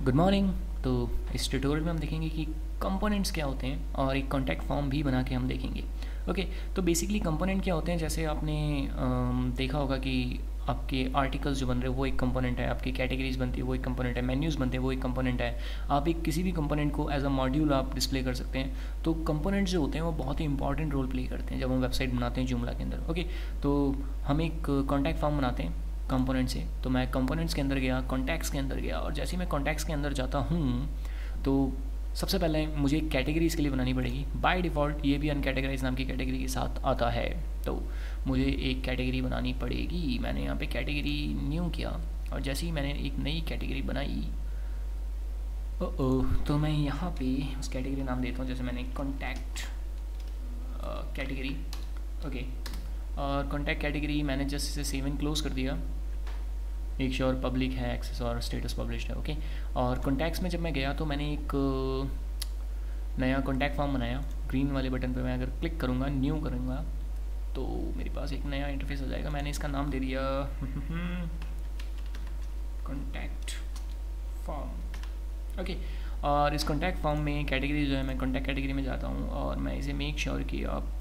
Good morning. तो इस tutorial में हम देखेंगे कि कंपोनेंट्स क्या होते हैं और एक कॉन्टैक्ट फॉर्म भी बना के हम देखेंगे। ओके, तो बेसिकली कंपोनेंट क्या होते हैं, जैसे आपने देखा होगा कि आपके आर्टिकल्स जो बन रहे हैं वो एक कंपोनेंट है, आपकी कैटेगरीज बनती है वो एक कंपोनेंट है, मेन्यूज़ बनते हैं वो एक कंपोनेंट है। आप एक किसी भी कंपोनेंट को एज अ मॉड्यूल आप डिस्प्ले कर सकते हैं। तो कंपोनेंट्स जो होते हैं वो बहुत ही इंपॉर्टेंट रोल प्ले करते हैं जब हम वेबसाइट बनाते हैं जूमला के अंदर। ओके, तो हम एक कॉन्टैक्ट फॉर्म बनाते हैं कंपोनेंट से। तो मैं कंपोनेंट्स के अंदर गया, कॉन्टैक्ट्स के अंदर गया, और जैसे ही मैं कॉन्टैक्ट्स के अंदर जाता हूँ तो सबसे पहले मुझे एक कैटेगरी इसके लिए बनानी पड़ेगी। बाय डिफ़ॉल्ट ये भी अनकैटेगराइज नाम की कैटेगरी के साथ आता है, तो मुझे एक कैटेगरी बनानी पड़ेगी। मैंने यहाँ पे कैटेगरी न्यू किया और जैसे ही मैंने एक नई कैटेगरी बनाई, तो मैं यहाँ पे उस कैटेगरी नाम देता हूँ, जैसे मैंने कॉन्टैक्ट कैटेगरी। ओके, और कॉन्टैक्ट कैटेगरी मैंने जस्ट इसे सेव एंड क्लोज कर दिया। एक श्योर पब्लिक है, एक्सेस और स्टेटस पब्लिश्ड है। ओके, और कॉन्टैक्ट्स में जब मैं गया तो मैंने एक नया कॉन्टैक्ट फॉर्म बनाया। ग्रीन वाले बटन पे मैं अगर क्लिक करूँगा, न्यू करूँगा, तो मेरे पास एक नया इंटरफेस आ जाएगा। मैंने इसका नाम दे दिया कॉन्टैक्ट फॉर्म। ओके, और इस कॉन्टैक्ट फॉर्म में कैटेगरी जो है, मैं कॉन्टैक्ट कैटेगरी में जाता हूँ और मैं इसे मेक श्योर कि आप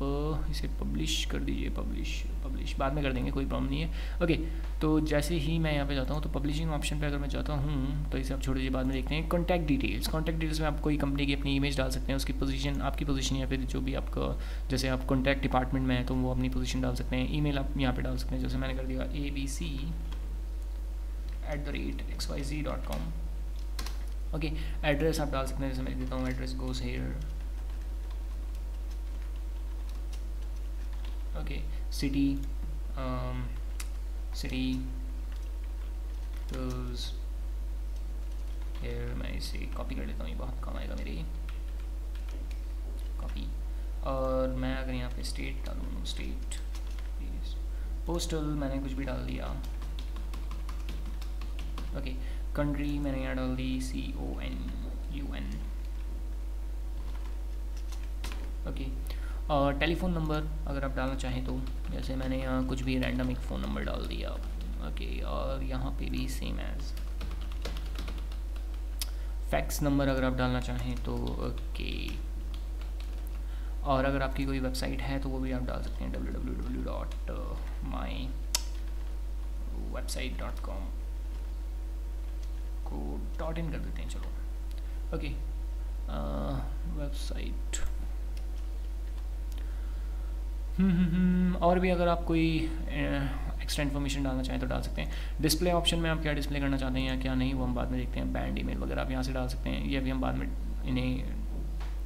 इसे पब्लिश कर दीजिए। पब्लिश बाद में कर देंगे, कोई प्रॉब्लम नहीं है। ओके, तो जैसे ही मैं यहाँ पे जाता हूँ तो पब्लिशिंग ऑप्शन पे अगर मैं जाता हूँ तो इसे आप छोड़ दीजिए, बाद में देखते हैं। कॉन्टैक्ट डिटेल्स में आप कोई कंपनी की अपनी इमेज डाल सकते हैं, उसकी पोजीशन, आपकी पोजीशन, या फिर जो भी आपका, जैसे आप कॉन्टैक्ट डिपार्टमेंट में है तो वो अपनी पोजीशन डाल सकते हैं। ईमेल आप यहाँ पे डाल सकते हैं, जैसे मैंने कर दिया abc@xyz.com। ओके, एड्रेस आप डाल सकते हैं, जैसे मैं देता हूँ address goes hair. Okay, city goes hair. मैं इसे कॉपी कर लेता हूँ, ये बहुत काम आएगा मेरी। कॉपी, और मैं अगर यहाँ पे स्टेट डालूँ, स्टेट, पोस्टल मैंने कुछ भी डाल दिया। ओके, कंट्री मैंने यहाँ डाल दी CONUN। ओके, और टेलीफोन नंबर अगर आप डालना चाहें तो, जैसे मैंने यहाँ कुछ भी रैंडम एक फ़ोन नंबर डाल दिया। ओके, और यहाँ पे भी सेम एज फैक्स नंबर अगर आप डालना चाहें तो। ओके, और अगर आपकी कोई वेबसाइट है तो वो भी आप डाल सकते हैं, www.mywebsite.com को .in कर देते हैं। चलो, ओके, वेबसाइट। और भी अगर आप कोई एक्स्ट्रा इन्फॉर्मेशन डालना चाहें तो डाल सकते हैं। डिस्प्ले ऑप्शन में आप क्या डिस्प्ले करना चाहते हैं या क्या नहीं, वो हम बाद में देखते हैं। बैंड ईमेल वगैरह आप यहाँ से डाल सकते हैं, ये भी हम बाद में इन्हें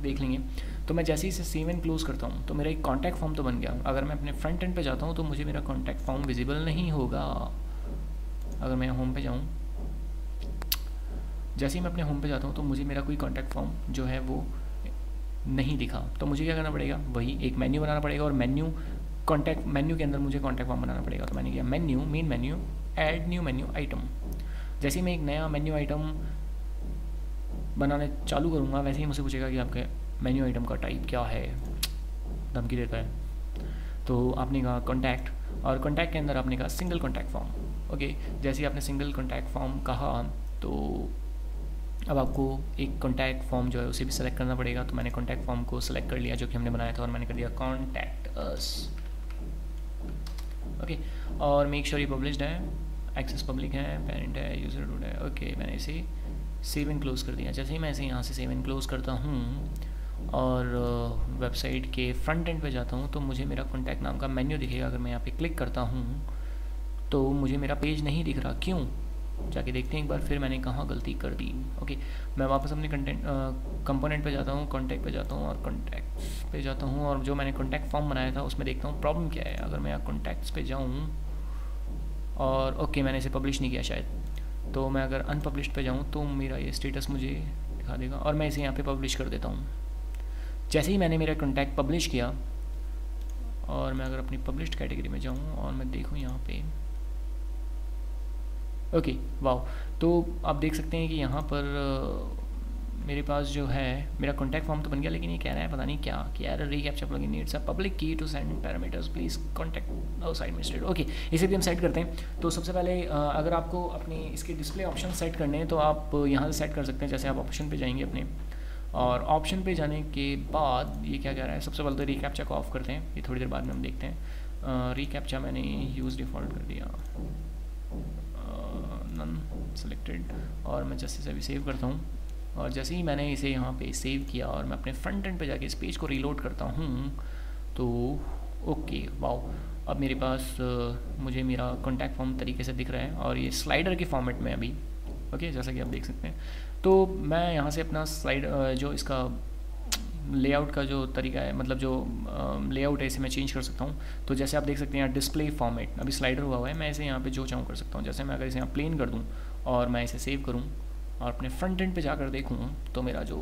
देख लेंगे। तो मैं जैसे ही इसे सेव एंड क्लोज करता हूँ तो मेरा एक कॉन्टैक्ट फॉर्म तो बन गया। अगर मैं अपने फ्रंट एंड पे जाता हूँ तो मुझे मेरा कॉन्टैक्ट फॉर्म विजिबल नहीं होगा। अगर मैं होम पे जाऊँ, जैसे ही मैं अपने होम पे जाता हूँ तो मुझे मेरा कोई कॉन्टैक्ट फॉर्म जो है वो नहीं दिखा। तो मुझे क्या करना पड़ेगा, वही एक मेन्यू बनाना पड़ेगा, और कॉन्टैक्ट मेन्यू के अंदर मुझे कॉन्टैक्ट फॉर्म बनाना पड़ेगा। तो मैंने किया menu, main menu, add new menu item. जैसे ही मैं एक नया मेन्यू आइटम बनाने चालू करूँगा, वैसे ही मुझे पूछेगा कि आपके मेन्यू आइटम का टाइप क्या है, धमकी देता है। तो आपने कहा कॉन्टैक्ट, और कॉन्टैक्ट के अंदर आपने कहा सिंगल कॉन्टैक्ट फॉर्म। ओके, जैसे ही आपने सिंगल कॉन्टैक्ट फॉर्म कहा तो अब आपको एक कॉन्टैक्ट फॉर्म जो है उसे भी सेलेक्ट करना पड़ेगा। तो मैंने कॉन्टैक्ट फॉर्म को सेलेक्ट कर लिया जो कि हमने बनाया था, और मैंने कर दिया कॉन्टैक्ट अस। ओके, और मेक श्योर ये पब्लिश्ड है, एक्सेस पब्लिक है, पेरेंट है, यूज़र रूट है। ओके, मैंने इसे सेव एंड क्लोज कर दिया। जैसे ही मैं इसे यहाँ से सेव एंड क्लोज करता हूँ और वेबसाइट के फ्रंट एंड पे जाता हूँ तो मुझे मेरा कॉन्टैक्ट नाम का मेन्यू दिखेगा। अगर मैं यहाँ पे क्लिक करता हूँ तो मुझे मेरा पेज नहीं दिख रहा, क्यों, जाके देखते हैं एक बार। फिर मैंने कहाँ गलती कर दी। ओके, मैं वापस अपने कंपोनेंट पे जाता हूँ, कॉन्टैक्ट पे जाता हूँ और कॉन्टैक्ट्स पे जाता हूँ, और जो मैंने कॉन्टैक्ट फॉर्म बनाया था उसमें देखता हूँ प्रॉब्लम क्या है। अगर मैं यहाँ कॉन्टैक्ट्स पे जाऊँ और ओके, मैंने इसे पब्लिश नहीं किया शायद, तो मैं अगर अनपब्लिश्ड पे जाऊँ तो मेरा ये स्टेटस मुझे दिखा देगा, और मैं इसे यहाँ पे पब्लिश कर देता हूँ। जैसे ही मैंने मेरा कॉन्टैक्ट पब्लिश किया, और मैं अगर अपनी पब्लिश्ड कैटेगरी में जाऊँ और मैं देखूँ यहाँ पे, ओके, वाह, तो आप देख सकते हैं कि यहाँ पर मेरे पास जो है मेरा कॉन्टैक्ट फॉर्म तो बन गया, लेकिन ये कह रहा है पता नहीं क्या कि error reCAPTCHA plugin needs a public key to send parameters, please contact site administrator. Okay, इसे भी हम सेट करते हैं। तो सबसे पहले अगर आपको अपनी इसके डिस्प्ले ऑप्शन सेट करने हैं तो आप यहाँ से सेट कर सकते हैं। जैसे आप ऑप्शन पे जाएंगे अपने, और ऑप्शन पे जाने के बाद ये क्या कह रहा है, सबसे पहले तो रीकैप्चा को ऑफ करते हैं, ये थोड़ी देर बाद में हम देखते हैं। रीकैप्चा मैंने यूज़ डिफ़ॉल्ट कर दिया, नन सेलेक्टेड, और मैं जैसे से अभी सेव करता हूँ। और जैसे ही मैंने इसे यहाँ पे सेव किया और मैं अपने फ्रंट एंड पे जाके इस पेज को रीलोड करता हूँ तो ओके, वाओ, अब मेरे पास मुझे मेरा कॉन्टैक्ट फॉर्म तरीके से दिख रहा है और ये स्लाइडर के फॉर्मेट में अभी। ओके, जैसा कि आप देख सकते हैं। तो मैं यहाँ से अपना स्लाइड जो इसका लेआउट का जो तरीका है, मतलब जो लेआउट है, इसे मैं चेंज कर सकता हूँ। तो जैसे आप देख सकते हैं यहाँ डिस्प्ले फॉर्मेट अभी स्लाइडर हुआ है, मैं इसे यहाँ पे जो चाहूँ कर सकता हूँ। जैसे मैं अगर इसे यहाँ प्लेन कर दूँ और मैं इसे सेव करूँ और अपने फ्रंट एंड पे जाकर देखूँ तो मेरा जो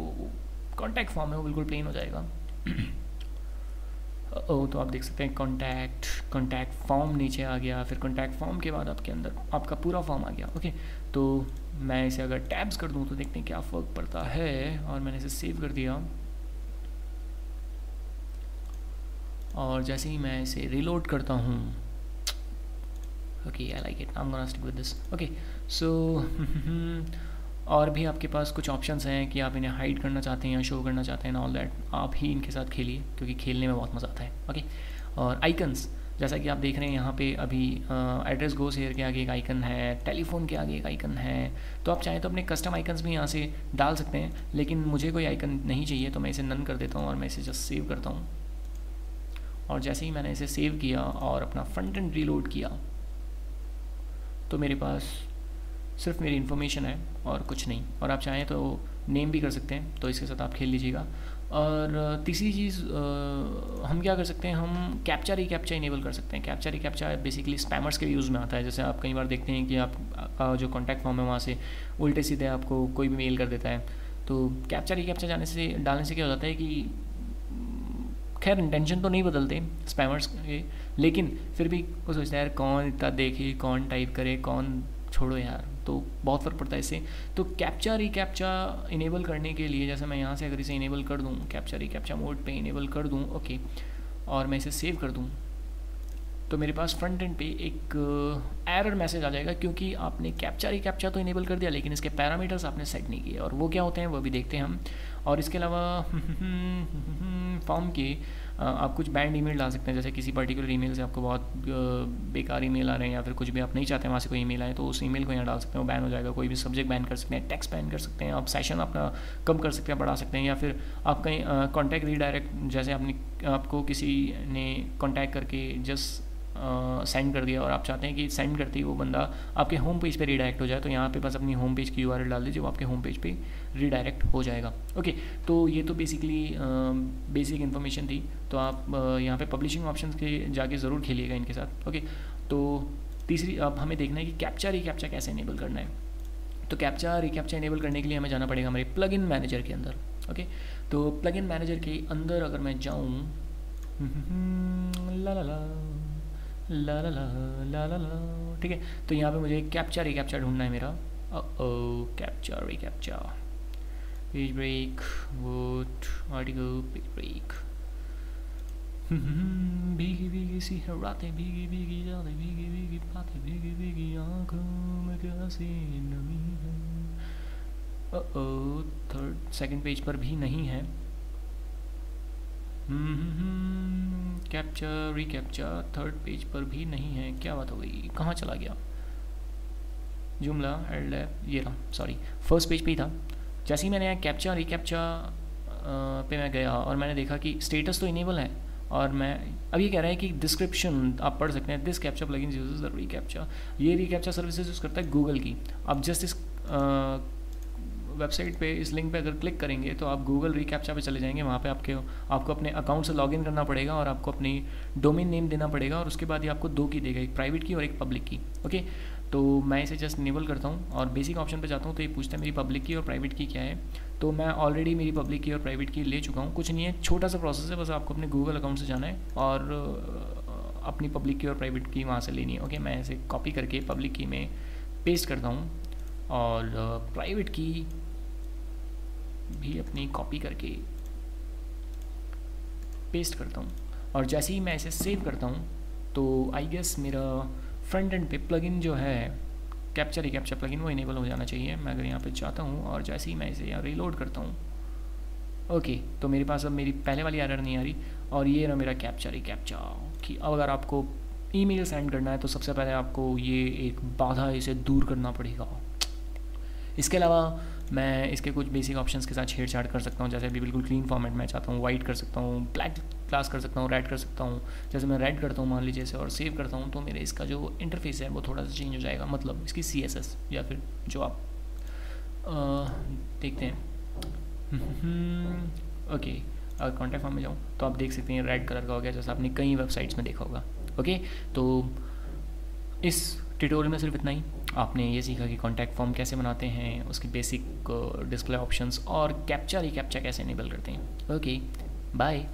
कॉन्टैक्ट फॉर्म है वो बिल्कुल प्लेन हो जाएगा। तो आप देख सकते हैं कॉन्टैक्ट फॉर्म नीचे आ गया, फिर कॉन्टैक्ट फॉर्म के बाद आपके अंदर आपका पूरा फॉर्म आ गया। ओके, तो मैं इसे अगर टैब्स कर दूँ तो देखते हैं क्या फ़र्क पड़ता है। और मैंने इसे सेव कर दिया और जैसे ही मैं इसे रीलोड करता हूँ, okay, I like it, I am gonna stick with this. Okay, so और भी आपके पास कुछ ऑप्शंस हैं कि आप इन्हें हाइड करना चाहते हैं या शो करना चाहते हैं, ऑल दैट आप ही इनके साथ खेलिए क्योंकि खेलने में बहुत मज़ा आता है। ओके, और आइकन्स जैसा कि आप देख रहे हैं यहाँ पे अभी एड्रेस गोस हेयर के आगे एक आइकन है, टेलीफोन के आगे एक आइकन है। तो आप चाहें तो अपने कस्टम आइकन्स भी यहाँ से डाल सकते हैं, लेकिन मुझे कोई आइकन नहीं चाहिए तो मैं इसे नन कर देता हूँ और मैं इसे जस्ट सेव करता हूँ। और जैसे ही मैंने इसे सेव किया और अपना फ्रंट एंड रीलोड किया तो मेरे पास सिर्फ मेरी इन्फॉर्मेशन है और कुछ नहीं। और आप चाहें तो नेम भी कर सकते हैं, तो इसके साथ आप खेल लीजिएगा। और तीसरी चीज़ हम क्या कर सकते हैं, हम कैप्चा रिकैप्चा इनेबल कर सकते हैं। कैप्चा रिकैप्चा बेसिकली स्पैमर्स के यूज़ में आता है। जैसे आप कई बार देखते हैं कि आप जो कॉन्टैक्ट फॉर्म है वहाँ से उल्टे सीधे आपको कोई भी मेल कर देता है। तो कैप्चा रिकैप्चा डालने से क्या हो जाता है कि खैर इंटेंशन तो नहीं बदलते स्पैमर्स के, लेकिन फिर भी वो सोचता है यार कौन इतना देखे, कौन टाइप करे, कौन छोड़ो यार, तो बहुत फ़र्क पड़ता है इससे। तो कैप्चा रिकैप्चा इनेबल करने के लिए जैसे मैं यहाँ से अगर इसे इनेबल कर दूँ, कैप्चा रिकैप्चा मोड पे इनेबल कर दूँ, ओके, और मैं इसे सेव कर दूँ तो मेरे पास फ्रंट एंड पे एक एरर मैसेज आ जाएगा क्योंकि आपने कैप्चा रिकैप्चा तो इनेबल कर दिया लेकिन इसके पैरामीटर्स आपने सेट नहीं किए। और वो क्या होते हैं वो भी देखते हैं हम। और इसके अलावा फॉर्म के आप कुछ बैंड ईमेल डाल सकते हैं। जैसे किसी पर्टिकुलर ईमेल से आपको बहुत बेकार ईमेल आ रहे हैं या फिर कुछ भी आप नहीं चाहते हैं वहाँ से कोई ईमेल आए, तो उस ईमेल को यहाँ डाल सकते हैं, वो बैन हो जाएगा। कोई भी सब्जेक्ट बैन कर सकते हैं, टेक्स्ट बैन कर सकते हैं, आप सेशन अपना कम कर सकते हैं, बढ़ा सकते हैं, या फिर आप कहीं कॉन्टैक्ट रीडायरेक्ट, जैसे आपको किसी ने कॉन्टैक्ट करके जस्ट सेंड कर दिया और आप चाहते हैं कि सेंड करते ही वो बंदा आपके होम पेज पे रीडायरेक्ट हो जाए, तो यहाँ पे बस अपनी होम पेज की यूआरएल डाल दीजिए, वो आपके होम पेज पे रीडायरेक्ट हो जाएगा। ओके, तो ये तो बेसिकली बेसिक इन्फॉर्मेशन थी। तो आप यहाँ पे पब्लिशिंग ऑप्शंस के जाके ज़रूर खेलिएगा इनके साथ। ओके, तो तीसरी अब हमें देखना है कि कैप्चा रिकैप्चा कैसे इनेबल करना है। तो कैप्चा रिकैप्चा इनेबल करने के लिए हमें जाना पड़ेगा हमारे प्लगइन मैनेजर के अंदर। ओके, तो प्लगइन मैनेजर के अंदर अगर मैं जाऊँ, ला ला ला ला ला ला ला ला, ठीक है, तो यहाँ पे मुझे कैप्चा रिकैप्चा ढूंढना है मेरा। Captcha recaptcha, page break, vote, article, page break, भीगी भीगी सी रातें, भीगी भीगी यादें, भीगी भीगी बातें, भीगी भीगी आँखों में कैसी नमी है। थर्ड सेकंड पेज पर भी नहीं है। कैप्चा रिकैप्चा थर्ड पेज पर भी नहीं है, क्या बात हो गई, कहाँ चला गया जुमला एड, ये रहा, सॉरी, फर्स्ट पेज पे ही था। जैसे ही मैंने यहाँ कैप्चा रिकैप्चा पे मैं गया और मैंने देखा कि स्टेटस तो इनेबल है, और मैं अब ये कह रहा है कि डिस्क्रिप्शन आप पढ़ सकते हैं, this captcha plugin uses the reCAPTCHA, ये रिकैप्चा सर्विसेज यूज़ करता है गूगल की। आप जस्ट इस वेबसाइट पे इस लिंक पे अगर क्लिक करेंगे तो आप गूगल रिकैप्चा पे चले जाएंगे। वहाँ पे आपको अपने अकाउंट से लॉगिन करना पड़ेगा और आपको अपनी डोमेन नेम देना पड़ेगा, और उसके बाद ये आपको दो की देगा, एक प्राइवेट की और एक पब्लिक की। ओके, तो मैं इसे जस्ट इनेबल करता हूँ और बेसिक ऑप्शन पे जाता हूँ, तो ये पूछता है मेरी पब्लिक की और प्राइवेट की क्या है। तो मैं ऑलरेडी मेरी पब्लिक की और प्राइवेट की ले चुका हूँ। कुछ नहीं है, छोटा सा प्रोसेस है, बस आपको अपने गूगल अकाउंट से जाना है और अपनी पब्लिक की और प्राइवेट की वहाँ से लेनी है। ओके, मैं इसे कॉपी करके पब्लिक की में पेस्ट करता हूँ और प्राइवेट की भी अपनी कॉपी करके पेस्ट करता हूँ, और जैसे ही मैं इसे सेव करता हूँ तो आई गेस मेरा फ्रंट एंड पे प्लगइन जो है कैप्चर प्लगइन वो इनेबल हो जाना चाहिए। मैं अगर यहाँ पे जाता हूँ और जैसे ही मैं इसे यहाँ रीलोड करता हूँ, ओके, तो मेरे पास अब मेरी पहले वाली एरर नहीं आ रही, और ये रहा मेरा कैप्चा कि अब अगर आपको ईमेल सेंड करना है तो सबसे पहले आपको ये एक बाधा इसे दूर करना पड़ेगा। इसके अलावा मैं इसके कुछ बेसिक ऑप्शंस के साथ छेड़छाड़ कर सकता हूँ, जैसे अभी बिल्कुल क्लीन फॉर्मेट में चाहता हूँ, वाइट कर सकता हूँ, ब्लैक क्लास कर सकता हूँ, रेड कर सकता हूँ। जैसे मैं रेड करता हूँ मान लीजिए से और सेव करता हूँ तो मेरे इसका जो इंटरफेस है वो थोड़ा सा चेंज हो जाएगा, मतलब इसकी CSS या फिर जो आप देखते हैं। ओके, अगर कॉन्टैक्ट फॉर्म में जाऊँ तो आप देख सकते हैं रेड कलर का हो गया, जैसा आपने कई वेबसाइट्स में देखा होगा। ओके, तो इस ट्यूटोरियल में सिर्फ इतना ही। आपने ये सीखा कि कॉन्टैक्ट फॉर्म कैसे बनाते हैं, उसकी बेसिक डिस्प्ले ऑप्शंस और कैप्चा कैसे इनेबल करते हैं। Okay, bye.